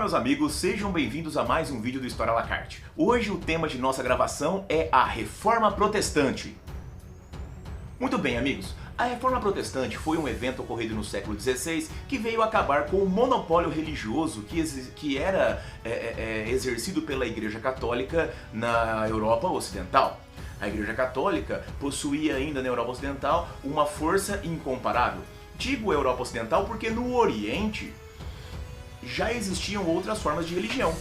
meus amigos, sejam bem-vindos a mais um vídeo do História à la carte. Hoje o tema de nossa gravação é a Reforma Protestante. Muito bem, amigos, a Reforma Protestante foi um evento ocorrido no século XVI que veio acabar com o monopólio religioso que era exercido pela Igreja Católica na Europa Ocidental. A Igreja Católica possuía ainda na Europa Ocidental uma força incomparável. Digo Europa Ocidental porque no Oriente já existiam outras formas de religião.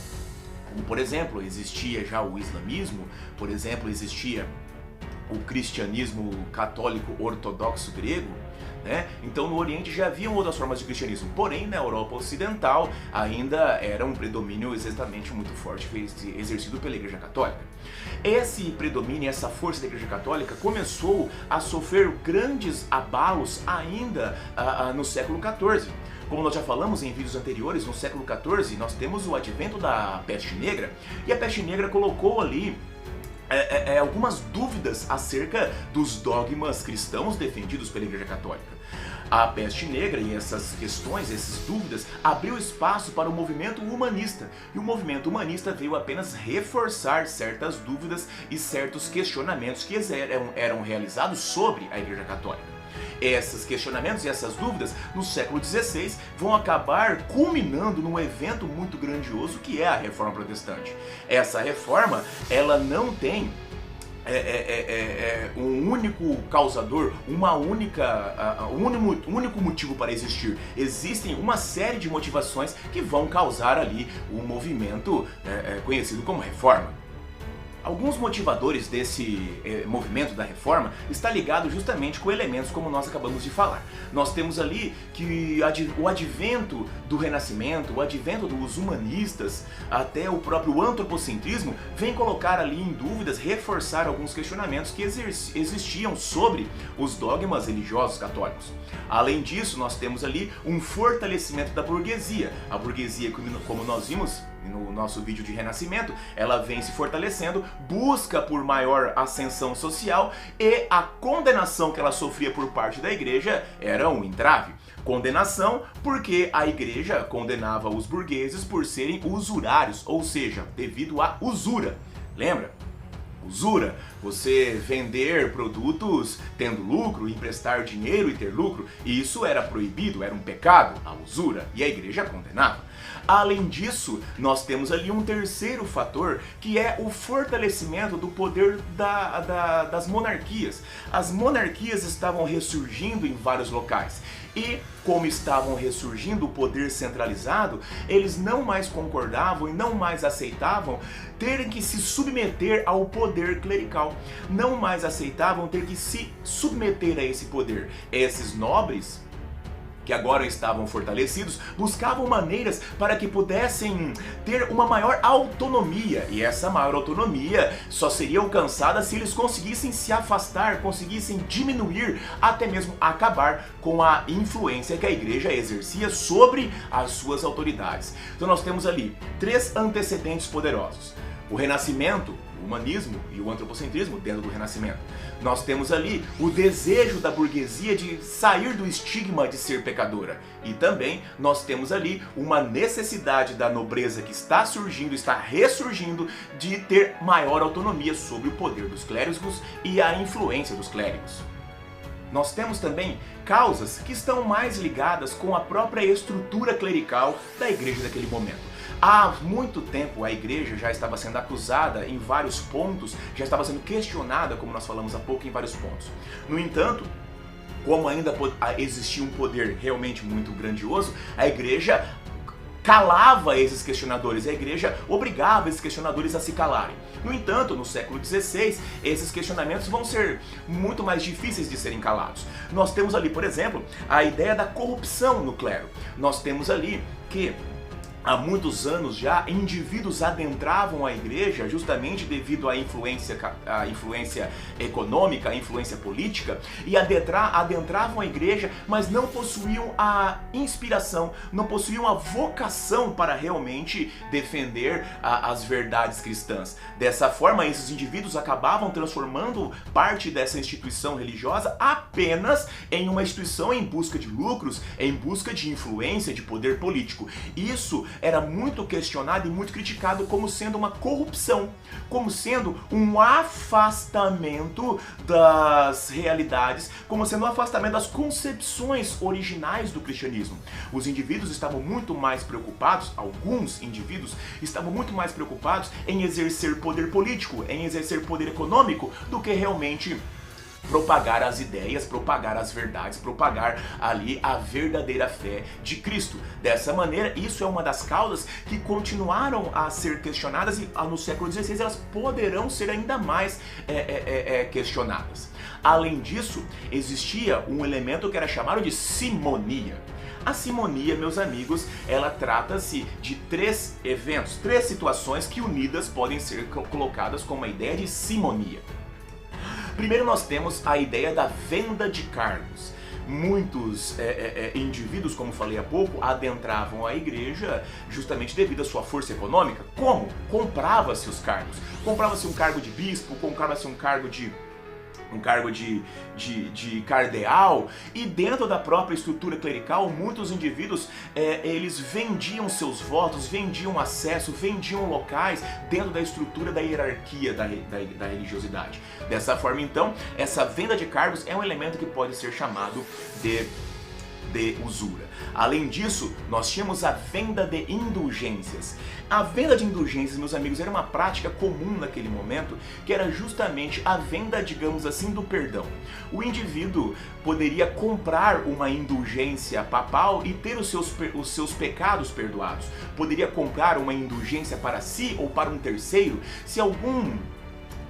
Como, por exemplo, existia já o islamismo, por exemplo, existia o cristianismo católico ortodoxo grego, né? Então no Oriente já haviam outras formas de cristianismo, porém na Europa Ocidental ainda era um predomínio exatamente muito forte exercido pela Igreja Católica. Esse predomínio, essa força da Igreja Católica começou a sofrer grandes abalos ainda no século XIV. Como nós já falamos em vídeos anteriores, no século XIV nós temos o advento da Peste Negra, e a Peste Negra colocou ali algumas dúvidas acerca dos dogmas cristãos defendidos pela Igreja Católica. A Peste Negra e essas questões, essas dúvidas, abriu espaço para o movimento humanista, e o movimento humanista veio apenas reforçar certas dúvidas e certos questionamentos que eram realizados sobre a Igreja Católica. Esses questionamentos e essas dúvidas no século XVI vão acabar culminando num evento muito grandioso que é a Reforma Protestante. Essa reforma, ela não tem um único causador, um único motivo para existir. Existem uma série de motivações que vão causar ali o movimento conhecido como Reforma. Alguns motivadores desse movimento da reforma está ligado justamente com elementos como nós acabamos de falar. Nós temos ali que o advento do Renascimento, o advento dos humanistas, até o próprio antropocentrismo, vem colocar ali em dúvidas, reforçar alguns questionamentos que existiam sobre os dogmas religiosos católicos. Além disso, nós temos ali um fortalecimento da burguesia. A burguesia, como nós vimos no nosso vídeo de Renascimento, ela vem se fortalecendo, busca por maior ascensão social, e a condenação que ela sofria por parte da igreja era um entrave. Condenação porque a igreja condenava os burgueses por serem usurários, ou seja, devido à usura. Lembra? Usura, você vender produtos tendo lucro, emprestar dinheiro e ter lucro, isso era proibido, era um pecado, a usura, e a igreja condenava. Além disso, nós temos ali um terceiro fator, que é o fortalecimento do poder das monarquias. As monarquias estavam ressurgindo em vários locais, e como estavam ressurgindo o poder centralizado, eles não mais concordavam e não mais aceitavam terem que se submeter ao poder clerical. Não mais aceitavam ter que se submeter a esse poder. Esses nobres, que agora estavam fortalecidos, buscavam maneiras para que pudessem ter uma maior autonomia, e essa maior autonomia só seria alcançada se eles conseguissem se afastar, conseguissem diminuir, até mesmo acabar com a influência que a igreja exercia sobre as suas autoridades. Então nós temos ali três antecedentes poderosos: o Renascimento, o humanismo e o antropocentrismo dentro do Renascimento. Nós temos ali o desejo da burguesia de sair do estigma de ser pecadora. E também nós temos ali uma necessidade da nobreza que está surgindo, está ressurgindo, de ter maior autonomia sobre o poder dos clérigos e a influência dos clérigos. Nós temos também causas que estão mais ligadas com a própria estrutura clerical da igreja daquele momento. Há muito tempo a igreja já estava sendo acusada em vários pontos, já estava sendo questionada, como nós falamos há pouco, em vários pontos. No entanto, como ainda existia um poder realmente muito grandioso, a igreja calava esses questionadores, a igreja obrigava esses questionadores a se calarem. No entanto, no século XVI, esses questionamentos vão ser muito mais difíceis de serem calados. Nós temos ali, por exemplo, a ideia da corrupção no clero. Nós temos ali que há muitos anos já, indivíduos adentravam a igreja justamente devido à influência econômica, à influência política, e adentravam a igreja, mas não possuíam a inspiração, não possuíam a vocação para realmente defender as verdades cristãs. Dessa forma, esses indivíduos acabavam transformando parte dessa instituição religiosa apenas em uma instituição em busca de lucros, em busca de influência, de poder político. Isso era muito questionado e muito criticado como sendo uma corrupção, como sendo um afastamento das realidades, como sendo um afastamento das concepções originais do cristianismo. Os indivíduos estavam muito mais preocupados, alguns indivíduos estavam muito mais preocupados em exercer poder político, em exercer poder econômico, do que realmente propagar as ideias, propagar as verdades, propagar ali a verdadeira fé de Cristo. Dessa maneira, isso é uma das causas que continuaram a ser questionadas e no século XVI elas poderão ser ainda mais questionadas. Além disso, existia um elemento que era chamado de simonia. A simonia, meus amigos, ela trata-se de 3 eventos, 3 situações que unidas podem ser colocadas como a ideia de simonia. Primeiro nós temos a ideia da venda de cargos. Muitos indivíduos, como falei há pouco, adentravam a igreja justamente devido à sua força econômica. Como? Comprava-se os cargos. Comprava-se um cargo de bispo, comprava-se um cargo de cardeal, e dentro da própria estrutura clerical, muitos indivíduos eles vendiam seus votos, vendiam acesso, vendiam locais dentro da estrutura da hierarquia da religiosidade. Dessa forma, então, essa venda de cargos é um elemento que pode ser chamado de usura. Além disso, nós tínhamos a venda de indulgências. A venda de indulgências, meus amigos, era uma prática comum naquele momento, que era justamente a venda, digamos assim, do perdão. O indivíduo poderia comprar uma indulgência papal e ter os seus pecados perdoados. Poderia comprar uma indulgência para si ou para um terceiro,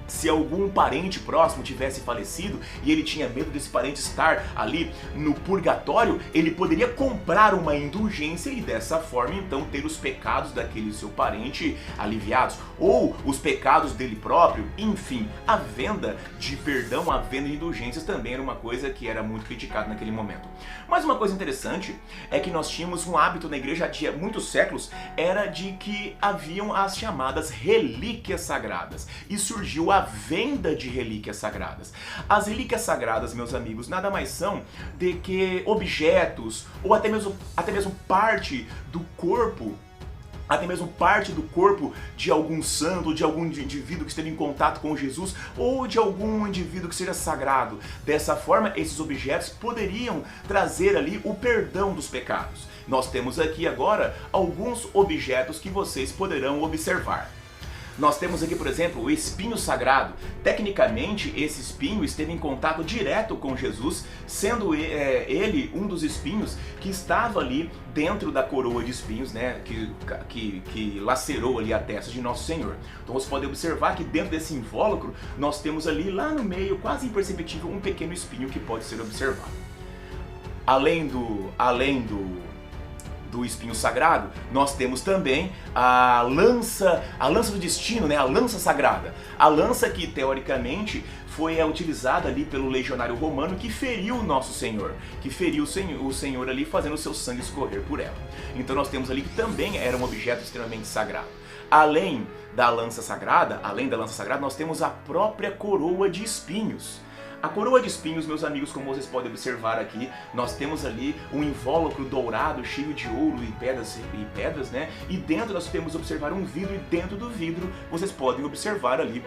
se algum parente próximo tivesse falecido e ele tinha medo desse parente estar ali no purgatório, ele poderia comprar uma indulgência e dessa forma então ter os pecados daquele seu parente aliviados, ou os pecados dele próprio. Enfim, a venda de perdão, a venda de indulgências também era uma coisa que era muito criticada naquele momento. Mas uma coisa interessante é que nós tínhamos um hábito na igreja há muitos séculos, era de que haviam as chamadas relíquias sagradas, e surgiu a venda de relíquias sagradas. As relíquias sagradas, meus amigos, nada mais são de que objetos, ou até mesmo parte do corpo, de algum santo, de algum indivíduo que esteve em contato com Jesus, ou de algum indivíduo que seja sagrado. Dessa forma, esses objetos poderiam trazer ali o perdão dos pecados. Nós temos aqui agora alguns objetos que vocês poderão observar. Nós temos aqui, por exemplo, o espinho sagrado. Tecnicamente, esse espinho esteve em contato direto com Jesus, sendo ele um dos espinhos que estava ali dentro da coroa de espinhos, né, que lacerou ali a testa de Nosso Senhor. Então você pode observar que dentro desse invólucro, nós temos ali lá no meio, quase imperceptível, um pequeno espinho que pode ser observado. Além do espinho sagrado, nós temos também a lança do destino, né? A lança sagrada. A lança que, teoricamente, foi utilizada ali pelo legionário romano que feriu Nosso Senhor, que feriu o Senhor ali fazendo o seu sangue escorrer por ela. Então nós temos ali que também era um objeto extremamente sagrado. Além da lança sagrada, nós temos a própria coroa de espinhos. A coroa de espinhos, meus amigos, como vocês podem observar aqui, nós temos ali um invólucro dourado, cheio de ouro e pedras, né? E dentro nós podemos observar um vidro, e dentro do vidro vocês podem observar ali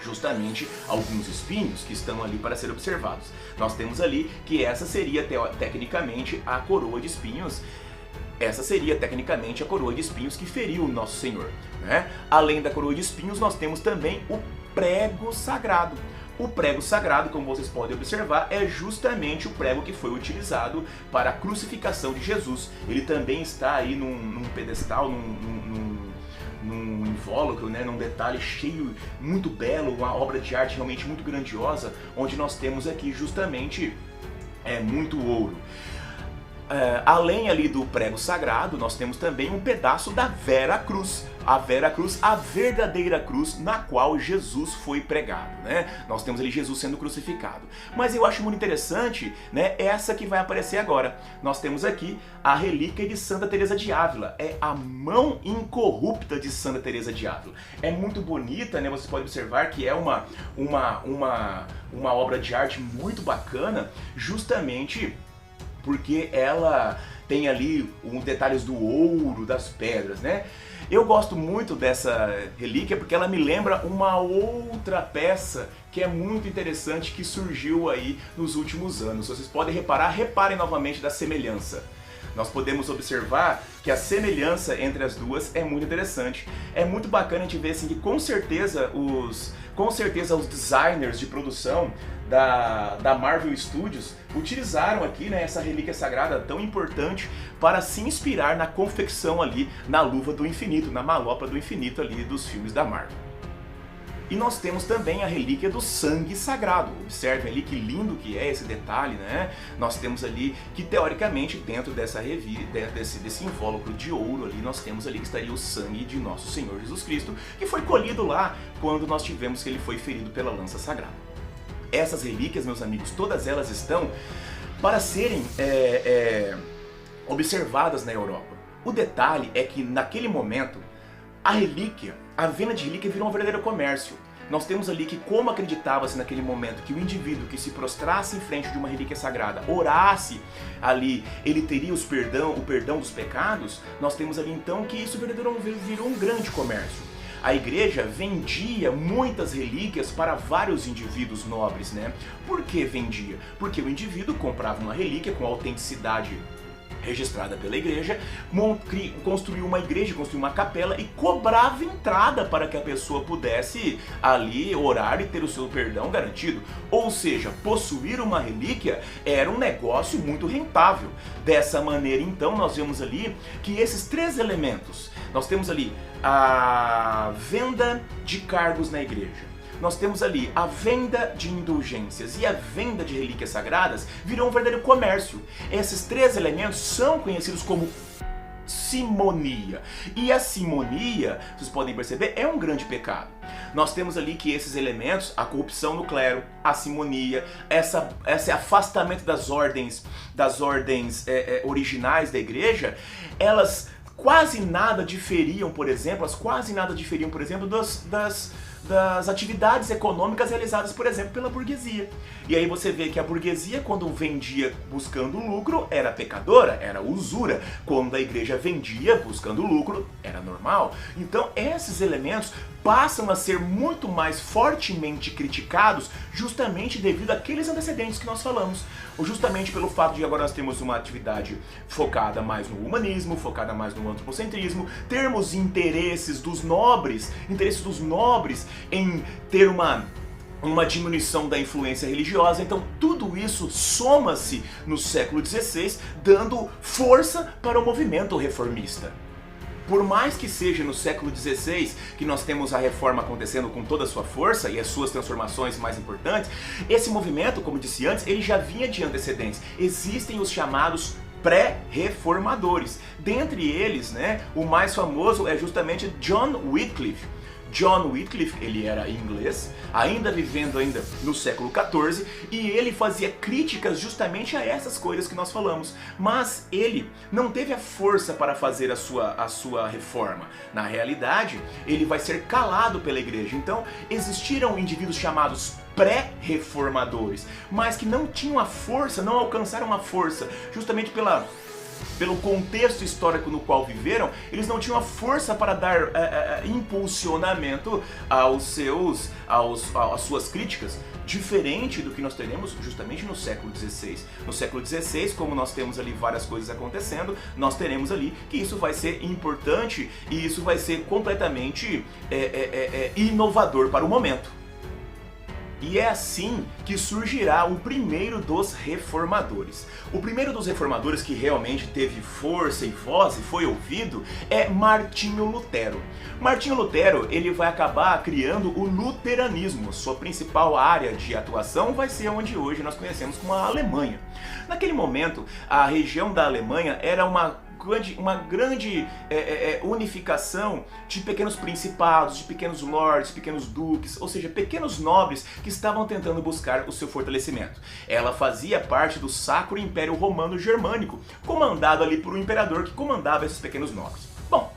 justamente alguns espinhos que estão ali para ser observados. Nós temos ali que essa seria tecnicamente a coroa de espinhos. Essa seria tecnicamente a coroa de espinhos que feriu o Nosso Senhor, né? Além da coroa de espinhos, nós temos também o prego sagrado. O prego sagrado, como vocês podem observar, é justamente o prego que foi utilizado para a crucificação de Jesus. Ele também está aí num pedestal, num invólucro, né, num detalhe cheio, muito belo, uma obra de arte realmente muito grandiosa, onde nós temos aqui justamente muito ouro. Além ali do prego sagrado, nós temos também um pedaço da Vera Cruz. A Vera Cruz, a verdadeira cruz na qual Jesus foi pregado, né? Nós temos ali Jesus sendo crucificado. Mas eu acho muito interessante, né, essa que vai aparecer agora. Nós temos aqui a relíquia de Santa Teresa de Ávila. É a mão incorrupta de Santa Teresa de Ávila. É muito bonita, né? Você pode observar que é uma obra de arte muito bacana, justamente porque ela tem ali detalhes do ouro, das pedras, né? Eu gosto muito dessa relíquia porque ela me lembra uma outra peça que é muito interessante que surgiu aí nos últimos anos. Vocês podem reparar, reparem novamente da semelhança. Nós podemos observar que a semelhança entre as duas é muito interessante. É muito bacana a gente ver assim, que com certeza os designers de produção da Marvel Studios utilizaram aqui, né, essa relíquia sagrada tão importante para se inspirar na confecção ali, na luva do infinito, na malopra do infinito ali dos filmes da Marvel. E nós temos também a relíquia do sangue sagrado. Observem ali que lindo que é esse detalhe, né? Nós temos ali que teoricamente dentro desse invólucro de ouro ali, nós temos ali que estaria o sangue de nosso Senhor Jesus Cristo, que foi colhido lá quando nós tivemos que ele foi ferido pela lança sagrada. Essas relíquias, meus amigos, todas elas estão para serem observadas na Europa. O detalhe é que naquele momento a venda de relíquia virou um verdadeiro comércio. Nós temos ali que, como acreditava-se naquele momento que o indivíduo que se prostrasse em frente de uma relíquia sagrada, orasse ali, ele teria o perdão dos pecados, nós temos ali então que isso virou um grande comércio. A igreja vendia muitas relíquias para vários indivíduos nobres, né? Por que vendia? Porque o indivíduo comprava uma relíquia com autenticidade registrada pela igreja, construiu uma igreja, construiu uma capela e cobrava entrada para que a pessoa pudesse ali orar e ter o seu perdão garantido. Ou seja, possuir uma relíquia era um negócio muito rentável. Dessa maneira, então, nós vemos ali que esses três elementos, nós temos ali a venda de cargos na igreja, nós temos ali a venda de indulgências e a venda de relíquias sagradas, virou um verdadeiro comércio. Esses três elementos são conhecidos como simonia. E a simonia, vocês podem perceber, é um grande pecado. Nós temos ali que esses elementos, a corrupção no clero, a simonia, esse afastamento das ordens originais da igreja, elas quase nada diferiam, por exemplo, das atividades econômicas realizadas, por exemplo, pela burguesia. E aí você vê que a burguesia, quando vendia buscando lucro, era pecadora, era usura. Quando a igreja vendia buscando lucro, era normal. Então esses elementos passam a ser muito mais fortemente criticados justamente devido àqueles antecedentes que nós falamos. Ou justamente pelo fato de agora nós temos uma atividade focada mais no humanismo, focada mais no antropocentrismo, termos interesses dos nobres em ter uma diminuição da influência religiosa. Então tudo isso soma-se no século XVI, dando força para o movimento reformista. Por mais que seja no século XVI que nós temos a reforma acontecendo com toda a sua força e as suas transformações mais importantes, esse movimento, como disse antes, ele já vinha de antecedentes. Existem os chamados pré-reformadores. Dentre eles, né, o mais famoso é justamente John Wycliffe. John Wycliffe, ele era inglês, ainda vivendo no século XIV, e ele fazia críticas justamente a essas coisas que nós falamos. Mas ele não teve a força para fazer a sua reforma. Na realidade, ele vai ser calado pela igreja. Então, existiram indivíduos chamados pré-reformadores, mas que não tinham a força, não alcançaram a força, justamente pelo contexto histórico no qual viveram. Eles não tinham a força para dar impulsionamento às suas críticas, diferente do que nós teremos justamente no século XVI. No século XVI, como nós temos ali várias coisas acontecendo, nós teremos ali que isso vai ser importante e isso vai ser completamente inovador para o momento. E é assim que surgirá o primeiro dos reformadores. O primeiro dos reformadores que realmente teve força e voz e foi ouvido é Martinho Lutero. Martinho Lutero, ele vai acabar criando o luteranismo. Sua principal área de atuação vai ser onde hoje nós conhecemos como a Alemanha. Naquele momento, a região da Alemanha era uma grande unificação de pequenos principados, de pequenos lords, pequenos duques, ou seja, pequenos nobres que estavam tentando buscar o seu fortalecimento. Ela fazia parte do Sacro Império Romano Germânico, comandado ali por um imperador que comandava esses pequenos nobres. Bom,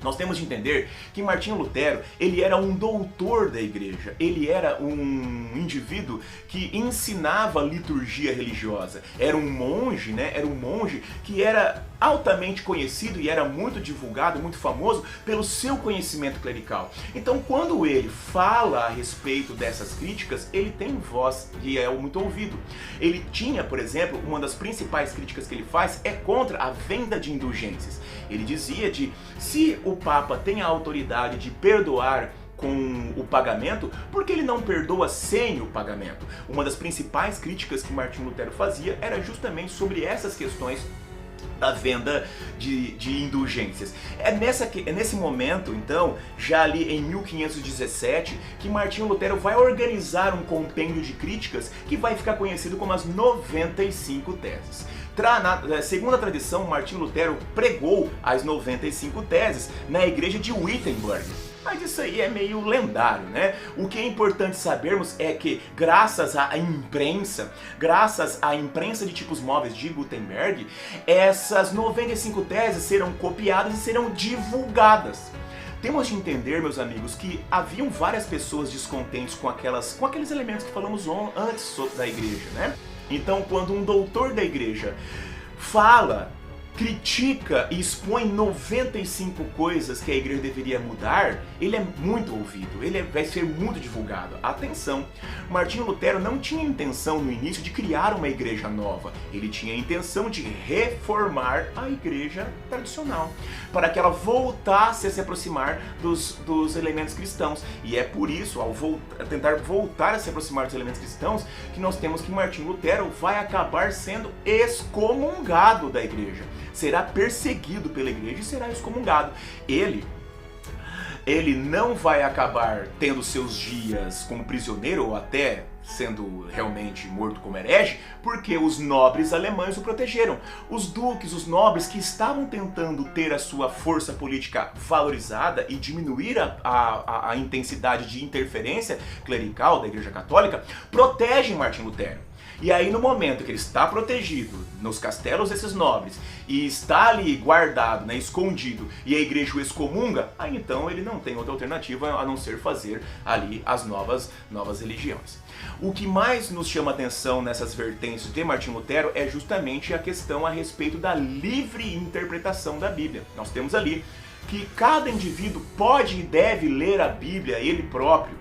Nós temos de entender que Martinho Lutero, ele era um doutor da igreja, ele era um indivíduo que ensinava liturgia religiosa, era um monge, né? Era um monge que era altamente conhecido e era muito divulgado, muito famoso pelo seu conhecimento clerical. Então, quando ele fala a respeito dessas críticas, ele tem voz e é muito ouvido. Ele tinha, por exemplo, uma das principais críticas que ele faz é contra a venda de indulgências. Ele dizia de se o Papa tem a autoridade de perdoar com o pagamento, porque ele não perdoa sem o pagamento. Uma das principais críticas que Martinho Lutero fazia era justamente sobre essas questões da venda de indulgências. É nesse momento, então, já ali em 1517, que Martinho Lutero vai organizar um compêndio de críticas que vai ficar conhecido como as 95 teses. Segundo a tradição, Martinho Lutero pregou as 95 teses na igreja de Wittenberg. Mas isso aí é meio lendário, né? O que é importante sabermos é que, graças à imprensa de tipos móveis de Gutenberg, essas 95 teses serão copiadas e serão divulgadas. Temos de entender, meus amigos, que haviam várias pessoas descontentes com aqueles elementos que falamos antes da igreja, né? Então, quando um doutor da igreja fala, critica e expõe 95 coisas que a igreja deveria mudar, ele é muito ouvido, ele vai ser muito divulgado. Atenção, Martinho Lutero não tinha intenção no início de criar uma igreja nova, ele tinha a intenção de reformar a igreja tradicional, para que ela voltasse a se aproximar dos elementos cristãos. E é por isso, ao tentar voltar a se aproximar dos elementos cristãos, que nós temos que Martinho Lutero vai acabar sendo excomungado da igreja. Será perseguido pela igreja e será excomungado. Ele não vai acabar tendo seus dias como prisioneiro ou até sendo realmente morto como herege, porque os nobres alemães o protegeram. Os duques, os nobres que estavam tentando ter a sua força política valorizada e diminuir a intensidade de interferência clerical da Igreja Católica, protegem Martinho Lutero. E aí, no momento que ele está protegido nos castelos desses nobres e está ali guardado, né, escondido, e a igreja o excomunga, aí então ele não tem outra alternativa a não ser fazer ali as novas religiões. O que mais nos chama atenção nessas vertentes de Martinho Lutero é justamente a questão a respeito da livre interpretação da Bíblia. Nós temos ali que cada indivíduo pode e deve ler a Bíblia ele próprio.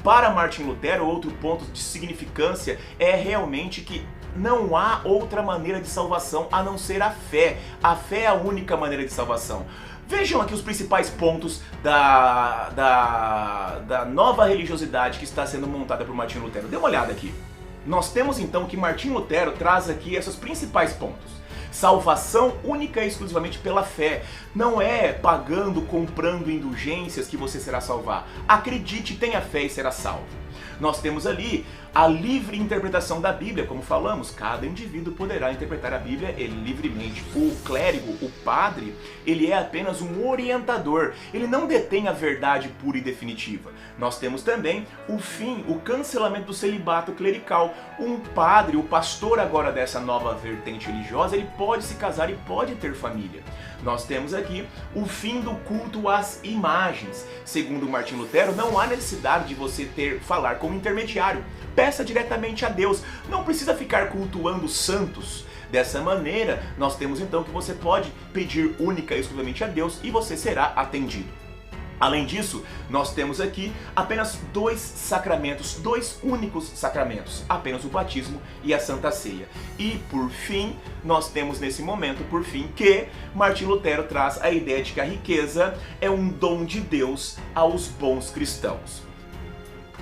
Para Martinho Lutero, outro ponto de significância é realmente que não há outra maneira de salvação a não ser a fé. A fé é a única maneira de salvação. Vejam aqui os principais pontos da nova religiosidade que está sendo montada por Martinho Lutero. Dê uma olhada aqui. Nós temos então que Martinho Lutero traz aqui esses principais pontos. Salvação única e exclusivamente pela fé. Não é pagando, comprando indulgências que você será salvo. Acredite, tenha fé e será salvo. Nós temos ali a livre interpretação da Bíblia, como falamos, cada indivíduo poderá interpretar a Bíblia livremente. O clérigo, o padre, ele é apenas um orientador, ele não detém a verdade pura e definitiva. Nós temos também o cancelamento do celibato clerical. Um padre, o pastor agora dessa nova vertente religiosa, ele pode se casar e pode ter família. Nós temos aqui o fim do culto às imagens. Segundo Martinho Lutero, não há necessidade de você falar como intermediário. Peça diretamente a Deus. Não precisa ficar cultuando santos. Dessa maneira, nós temos então que você pode pedir única e exclusivamente a Deus e você será atendido. Além disso, nós temos aqui apenas dois únicos sacramentos, apenas o batismo e a Santa Ceia. E por fim, nós temos nesse momento, que Martinho Lutero traz a ideia de que a riqueza é um dom de Deus aos bons cristãos.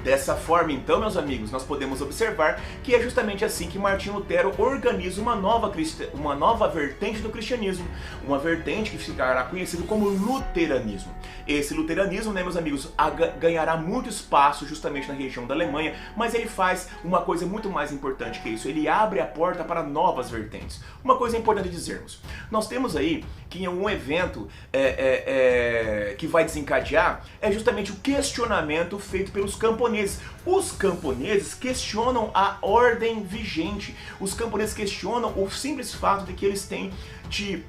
Dessa forma, então, meus amigos, nós podemos observar que é justamente assim que Martinho Lutero organiza uma nova vertente do cristianismo, uma vertente que ficará conhecido como luteranismo. Esse luteranismo, né, meus amigos, ganhará muito espaço justamente na região da Alemanha, mas ele faz uma coisa muito mais importante que isso, ele abre a porta para novas vertentes. Uma coisa importante dizermos, nós temos aí que em um evento que vai desencadear é justamente o questionamento feito pelos camponeses. Os camponeses questionam a ordem vigente. Os camponeses questionam o simples fato de que eles têm de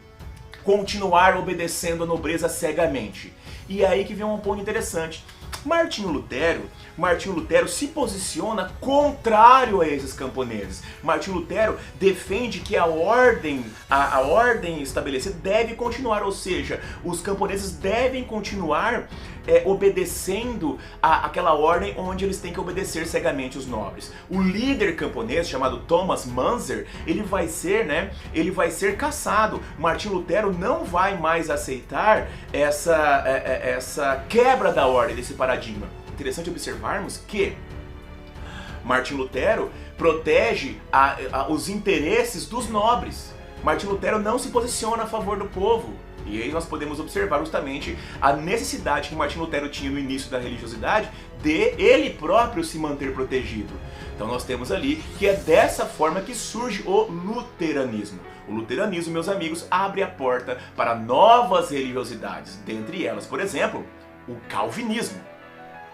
continuar obedecendo a nobreza cegamente. E é aí que vem um ponto interessante. Martinho Lutero se posiciona contrário a esses camponeses. Martinho Lutero defende que a ordem estabelecida deve continuar, ou seja, os camponeses devem continuar obedecendo aquela ordem onde eles têm que obedecer cegamente os nobres. O líder camponês, chamado Thomas Manzer, ele vai ser caçado. Martinho Lutero não vai mais aceitar essa quebra da ordem, desse paradigma. Interessante observarmos que Martinho Lutero protege os interesses dos nobres. Martinho Lutero não se posiciona a favor do povo. E aí nós podemos observar justamente a necessidade que Martinho Lutero tinha no início da religiosidade de ele próprio se manter protegido. Então nós temos ali que é dessa forma que surge o luteranismo. O luteranismo, meus amigos, abre a porta para novas religiosidades, dentre elas, por exemplo, o calvinismo.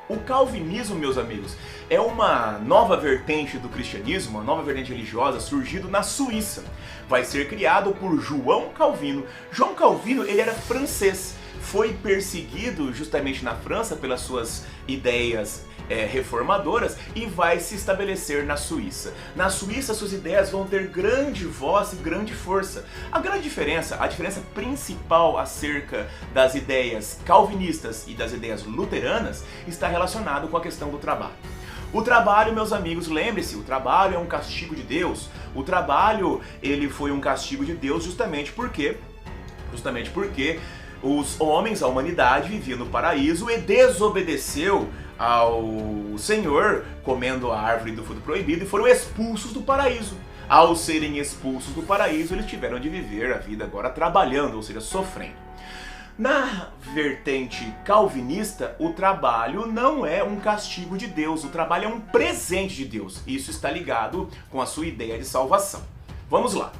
O calvinismo, meus amigos, é uma nova vertente do cristianismo, uma nova vertente religiosa surgido na Suíça. Vai ser criado por João Calvino. João Calvino, ele era francês, foi perseguido justamente na França pelas suas ideias reformadoras e vai se estabelecer na Suíça. Na Suíça, suas ideias vão ter grande voz e grande força. A diferença principal acerca das ideias calvinistas e das ideias luteranas está relacionado com a questão do trabalho. O trabalho, meus amigos, lembre-se, o trabalho é um castigo de Deus. O trabalho, ele foi um castigo de Deus justamente porque os homens, a humanidade, viviam no paraíso e desobedeceu ao Senhor, comendo a árvore do fruto proibido, e foram expulsos do paraíso. Ao serem expulsos do paraíso, eles tiveram de viver a vida agora trabalhando, ou seja, sofrendo. Na vertente calvinista, o trabalho não é um castigo de Deus, o trabalho é um presente de Deus. Isso está ligado com a sua ideia de salvação. Vamos lá.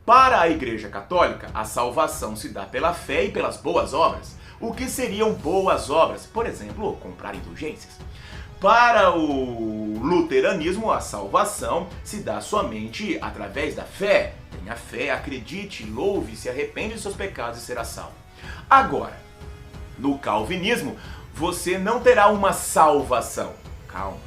Para a Igreja Católica, a salvação se dá pela fé e pelas boas obras. O que seriam boas obras? Por exemplo, comprar indulgências. Para o luteranismo, a salvação se dá somente através da fé. Tenha fé, acredite, louve, se arrepende de seus pecados e será salvo. Agora, no calvinismo, você não terá uma salvação. Calma.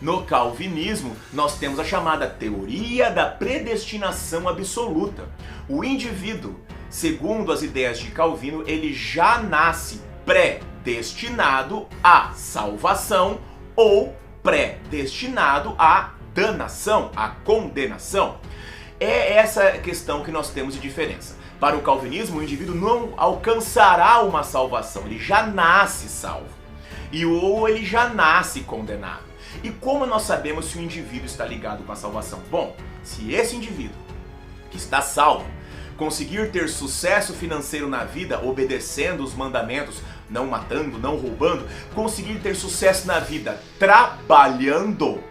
No calvinismo, nós temos a chamada teoria da predestinação absoluta. O indivíduo, segundo as ideias de Calvino, ele já nasce predestinado à salvação ou predestinado à danação, à condenação. É essa questão que nós temos de diferença. Para o calvinismo, o indivíduo não alcançará uma salvação, ele já nasce salvo. Ou ele já nasce condenado. E como nós sabemos se o indivíduo está ligado com a salvação? Bom, se esse indivíduo que está salvo conseguir ter sucesso financeiro na vida, obedecendo os mandamentos, não matando, não roubando, conseguir ter sucesso na vida trabalhando,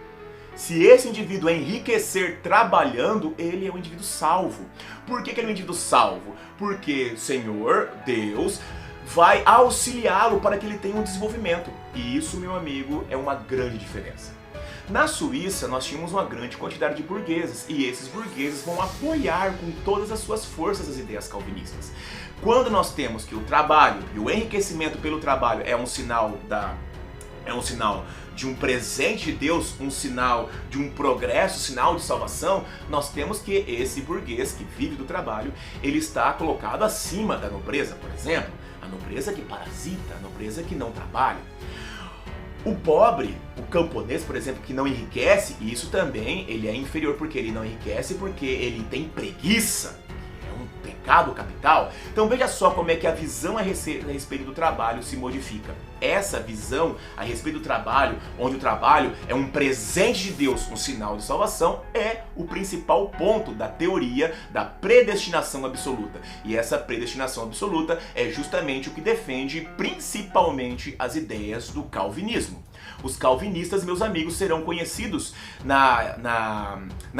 se esse indivíduo enriquecer trabalhando, ele é um indivíduo salvo. Por que ele é um indivíduo salvo? Porque o Senhor, Deus, vai auxiliá-lo para que ele tenha um desenvolvimento. E isso, meu amigo, é uma grande diferença. Na Suíça, nós tínhamos uma grande quantidade de burgueses, e esses burgueses vão apoiar com todas as suas forças as ideias calvinistas. Quando nós temos que o trabalho e o enriquecimento pelo trabalho é um sinal de um presente de Deus, um sinal de um progresso, sinal de salvação, nós temos que esse burguês que vive do trabalho, ele está colocado acima da nobreza, por exemplo, a nobreza que parasita, a nobreza que não trabalha. O pobre, o camponês, por exemplo, que não enriquece, isso também ele é inferior porque ele não enriquece, porque ele tem preguiça, que é um pecado capital. Então veja só como é que a visão a respeito do trabalho se modifica. Essa visão a respeito do trabalho, onde o trabalho é um presente de Deus, um sinal de salvação, é o principal ponto da teoria da predestinação absoluta. E essa predestinação absoluta é justamente o que defende principalmente as ideias do calvinismo. Os calvinistas, meus amigos, serão conhecidos na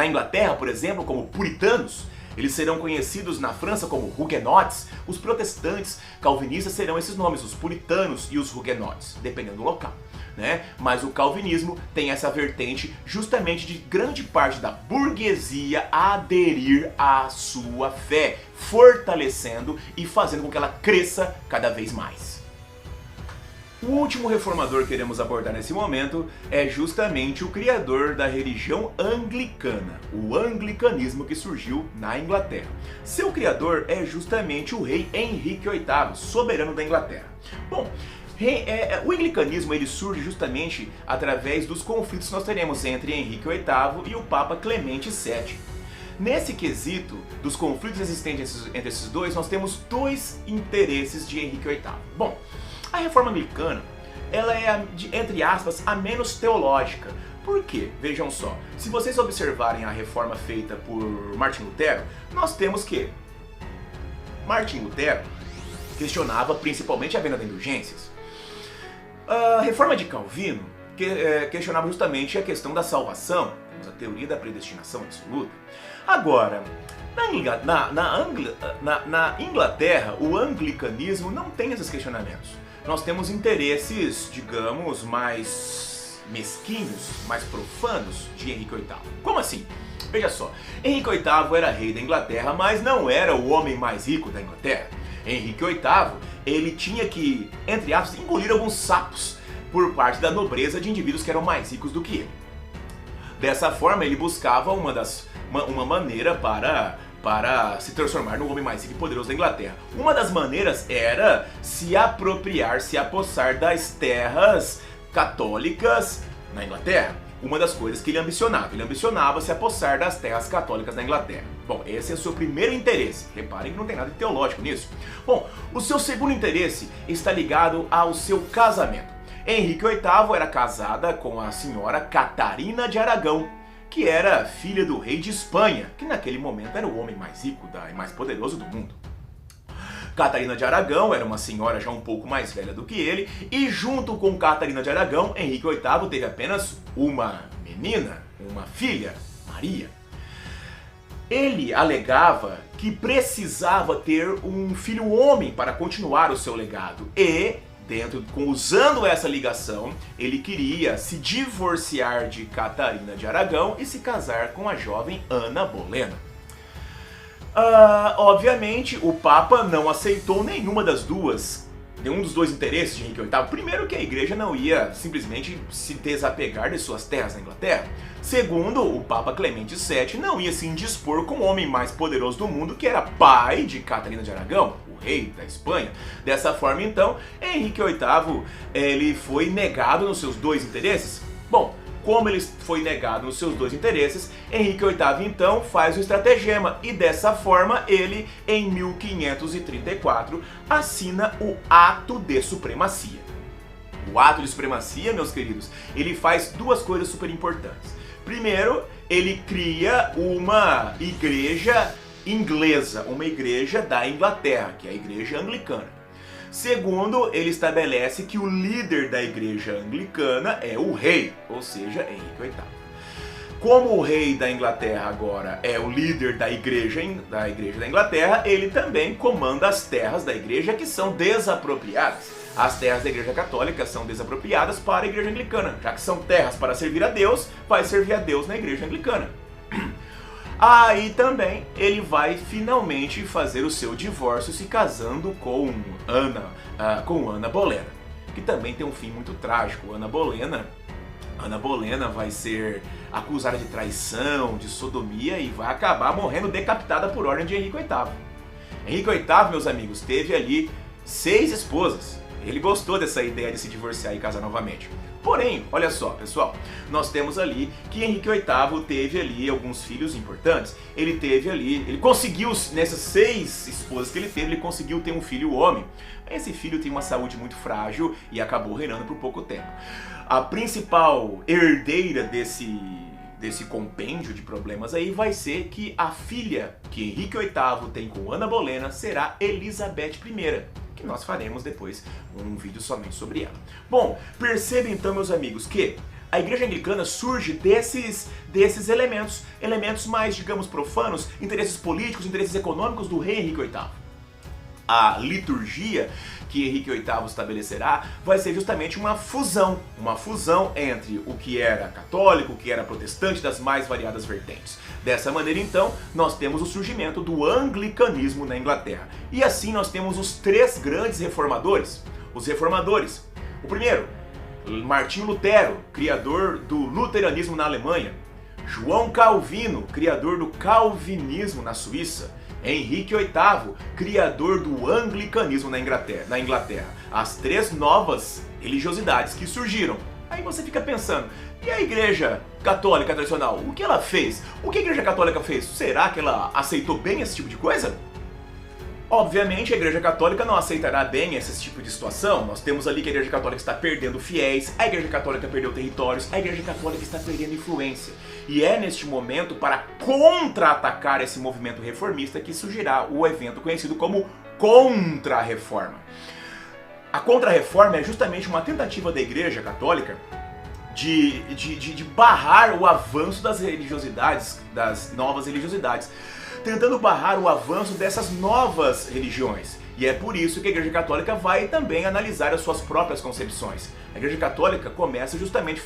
Inglaterra, por exemplo, como puritanos. Eles serão conhecidos na França como Huguenots. Os protestantes calvinistas serão esses nomes, os puritanos e os Huguenots, dependendo do local, né? Mas o calvinismo tem essa vertente justamente de grande parte da burguesia aderir à sua fé, fortalecendo e fazendo com que ela cresça cada vez mais. O último reformador que iremos abordar nesse momento é justamente o criador da religião anglicana, o anglicanismo que surgiu na Inglaterra. Seu criador é justamente o rei Henrique VIII, soberano da Inglaterra. Bom, o anglicanismo ele surge justamente através dos conflitos que nós teremos entre Henrique VIII e o Papa Clemente VII. Nesse quesito dos conflitos existentes entre esses dois, nós temos dois interesses de Henrique VIII. Bom, a reforma anglicana, ela é, entre aspas, a menos teológica. Por quê? Vejam só, se vocês observarem a reforma feita por Martim Lutero, nós temos que Martim Lutero questionava principalmente a venda de indulgências. A reforma de Calvino questionava justamente a questão da salvação, temos a teoria da predestinação absoluta. Agora, na Inglaterra, o anglicanismo não tem esses questionamentos. Nós temos interesses, digamos, mais mesquinhos, mais profanos de Henrique VIII. Como assim? Veja só, Henrique VIII era rei da Inglaterra, mas não era o homem mais rico da Inglaterra. Henrique VIII, ele tinha que, entre aspas, engolir alguns sapos por parte da nobreza de indivíduos que eram mais ricos do que ele. Dessa forma, ele buscava uma maneira para se transformar no homem mais rico e poderoso da Inglaterra. Uma das maneiras era se apropriar, se apossar das terras católicas na Inglaterra. Uma das coisas que ele ambicionava se apossar das terras católicas na Inglaterra. Bom, esse é o seu primeiro interesse. Reparem que não tem nada de teológico nisso. Bom, o seu segundo interesse está ligado ao seu casamento. Henrique VIII era casada com a senhora Catarina de Aragão, que era filha do rei de Espanha, que naquele momento era o homem mais rico e mais poderoso do mundo. Catarina de Aragão era uma senhora já um pouco mais velha do que ele, e junto com Catarina de Aragão, Henrique VIII teve apenas uma menina, uma filha, Maria. Ele alegava que precisava ter um filho homem para continuar o seu legado e, usando essa ligação, ele queria se divorciar de Catarina de Aragão e se casar com a jovem Ana Bolena. Obviamente, o Papa não aceitou nenhum dos dois interesses de Henrique VIII. Primeiro, que a igreja não ia simplesmente se desapegar de suas terras na Inglaterra. Segundo, o Papa Clemente VII não ia se indispor com o homem mais poderoso do mundo, que era pai de Catarina de Aragão, o rei da Espanha. Dessa forma, então, Henrique VIII ele foi negado nos seus dois interesses. Bom, como ele foi negado nos seus dois interesses, Henrique VIII então faz um estratagema e dessa forma ele, em 1534, assina o Ato de Supremacia. O Ato de Supremacia, meus queridos, ele faz duas coisas super importantes. Primeiro, ele cria uma igreja inglesa, uma igreja da Inglaterra, que é a igreja anglicana. Segundo, ele estabelece que o líder da igreja anglicana é o rei, ou seja, Henrique VIII. Como o rei da Inglaterra agora é o líder da igreja da Inglaterra, ele também comanda as terras da igreja que são desapropriadas. As terras da igreja católica são desapropriadas para a igreja anglicana, já que são terras para servir a Deus, vai servir a Deus na igreja anglicana. Aí também ele vai finalmente fazer o seu divórcio se casando com Ana Bolena, que também tem um fim muito trágico. Ana Bolena vai ser acusada de traição, de sodomia e vai acabar morrendo decapitada por ordem de Henrique VIII. Henrique VIII, meus amigos, teve ali 6 esposas. Ele gostou dessa ideia de se divorciar e casar novamente. Porém, olha só, pessoal, nós temos ali que Henrique VIII teve ali alguns filhos importantes. Ele conseguiu, nessas 6 esposas que ele teve, ele conseguiu ter um filho homem. Esse filho tem uma saúde muito frágil e acabou reinando por pouco tempo. A principal herdeira desse compêndio de problemas aí vai ser que a filha que Henrique VIII tem com Ana Bolena será Elizabeth I, que nós faremos depois um vídeo somente sobre ela. Bom, perceba então, meus amigos, que A Igreja Anglicana surge desses elementos mais, digamos, profanos, interesses políticos, interesses econômicos do rei Henrique VIII. A liturgia que Henrique VIII estabelecerá vai ser justamente uma fusão entre o que era católico, o que era protestante, das mais variadas vertentes. Dessa maneira, então, nós temos o surgimento do anglicanismo na Inglaterra. E assim nós temos os três grandes reformadores. Os reformadores. O primeiro, Martinho Lutero, criador do luteranismo na Alemanha. João Calvino, criador do calvinismo na Suíça. Henrique VIII, criador do anglicanismo na Inglaterra. As três novas religiosidades que surgiram. Aí você fica pensando, e a Igreja Católica tradicional? O que ela fez? O que a Igreja Católica fez? Será que ela aceitou bem esse tipo de coisa? Obviamente a Igreja Católica não aceitará bem esse tipo de situação. Nós temos ali que a Igreja Católica está perdendo fiéis, a Igreja Católica perdeu territórios, a Igreja Católica está perdendo influência. E é neste momento, para contra-atacar esse movimento reformista, que surgirá o evento conhecido como Contra-Reforma. A Contra-Reforma é justamente uma tentativa da Igreja Católica de barrar o avanço das religiosidades, das novas religiosidades, tentando barrar o avanço dessas novas religiões. E é por isso que a Igreja Católica vai também analisar as suas próprias concepções. A Igreja Católica começa justamente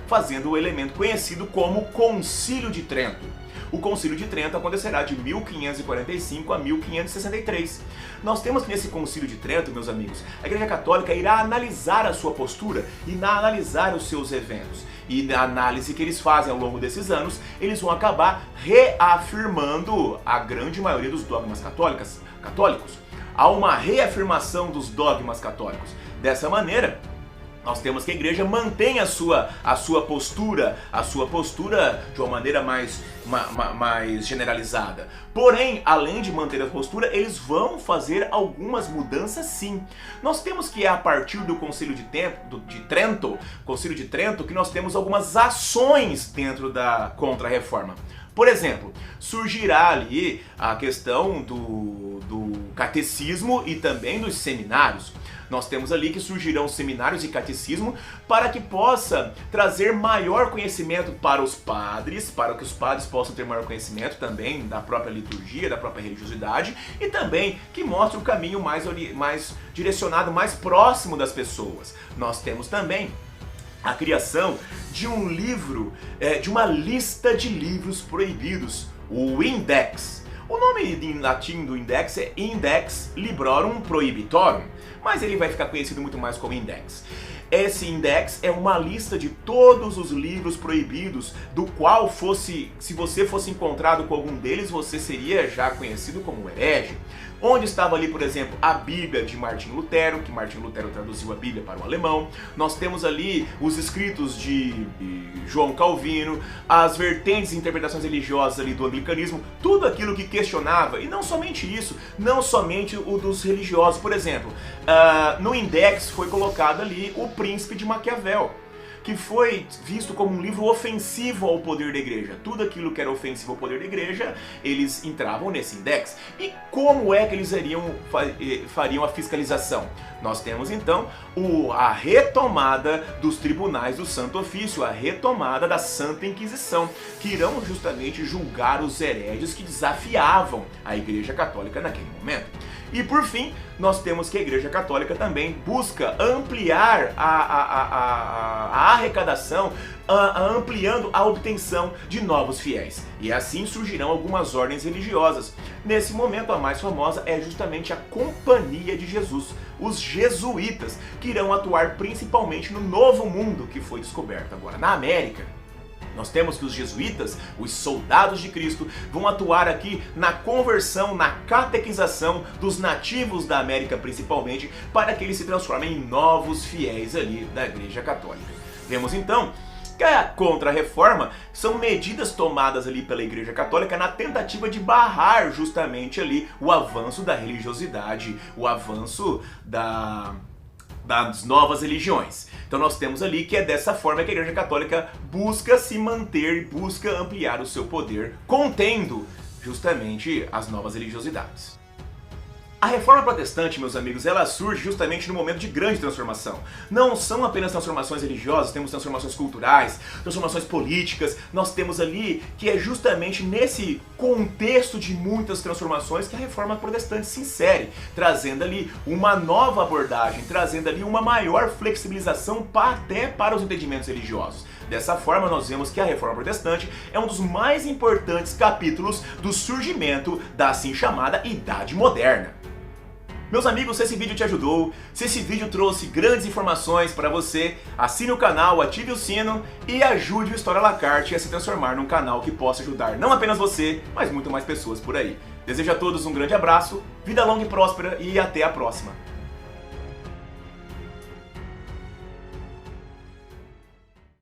fazendo o elemento conhecido como Concílio de Trento. O Concílio de Trento acontecerá de 1545 a 1563. Nós temos que nesse Concílio de Trento, meus amigos, a Igreja Católica irá analisar a sua postura e analisar os seus eventos. E na análise que eles fazem ao longo desses anos, eles vão acabar reafirmando a grande maioria dos dogmas católicos. Há uma reafirmação dos dogmas católicos. Dessa maneira, nós temos que a igreja mantém a sua postura de uma maneira mais generalizada. Porém, além de manter a postura, eles vão fazer algumas mudanças sim. Nós temos que a partir do Concílio de Trento, que nós temos algumas ações dentro da Contra-Reforma. Por exemplo, surgirá ali a questão do catecismo e também dos seminários. Nós temos ali que surgirão seminários e catecismo para que possa trazer maior conhecimento para os padres, para que os padres possam ter maior conhecimento também da própria liturgia, da própria religiosidade e também que mostre o caminho mais direcionado, mais próximo das pessoas. Nós temos também a criação de um livro, de uma lista de livros proibidos, o Index. O nome em latim do Index é Index Librorum Prohibitorum, mas ele vai ficar conhecido muito mais como Index. Esse Index é uma lista de todos os livros proibidos, do qual se você fosse encontrado com algum deles, você seria já conhecido como herege. Onde estava ali, por exemplo, a Bíblia de Martinho Lutero, que Martinho Lutero traduziu a Bíblia para o alemão. Nós temos ali os escritos de João Calvino, as vertentes e interpretações religiosas ali do anglicanismo, tudo aquilo que questionava, e não somente isso, não somente o dos religiosos. Por exemplo, no Index foi colocado ali o Príncipe de Maquiavel, que foi visto como um livro ofensivo ao poder da igreja. Tudo aquilo que era ofensivo ao poder da igreja, eles entravam nesse Index. E como é que eles fariam a fiscalização? Nós temos então a retomada dos tribunais do Santo Ofício, a retomada da Santa Inquisição, que irão justamente julgar os hereges que desafiavam a Igreja Católica naquele momento. E por fim, nós temos que a Igreja Católica também busca ampliar a arrecadação, ampliando a obtenção de novos fiéis. E assim surgirão algumas ordens religiosas. Nesse momento, a mais famosa é justamente a Companhia de Jesus, os jesuítas, que irão atuar principalmente no Novo Mundo que foi descoberto agora na América. Nós temos que os jesuítas, os soldados de Cristo, vão atuar aqui na conversão, na catequização dos nativos da América principalmente, para que eles se transformem em novos fiéis ali da Igreja Católica. Vemos então que a Contra-Reforma são medidas tomadas ali pela Igreja Católica na tentativa de barrar justamente ali o avanço da religiosidade, o avanço das novas religiões. Então nós temos ali que é dessa forma que a Igreja Católica busca se manter, busca ampliar o seu poder, contendo justamente as novas religiosidades. A reforma protestante, meus amigos, ela surge justamente no momento de grande transformação. Não são apenas transformações religiosas, temos transformações culturais, transformações políticas, nós temos ali que é justamente nesse contexto de muitas transformações que a reforma protestante se insere, trazendo ali uma nova abordagem, trazendo ali uma maior flexibilização até para os entendimentos religiosos. Dessa forma, nós vemos que a reforma protestante é um dos mais importantes capítulos do surgimento da assim chamada Idade Moderna. Meus amigos, se esse vídeo te ajudou, se esse vídeo trouxe grandes informações para você, assine o canal, ative o sino e ajude o História à la Carte a se transformar num canal que possa ajudar não apenas você, mas muito mais pessoas por aí. Desejo a todos um grande abraço, vida longa e próspera e até a próxima!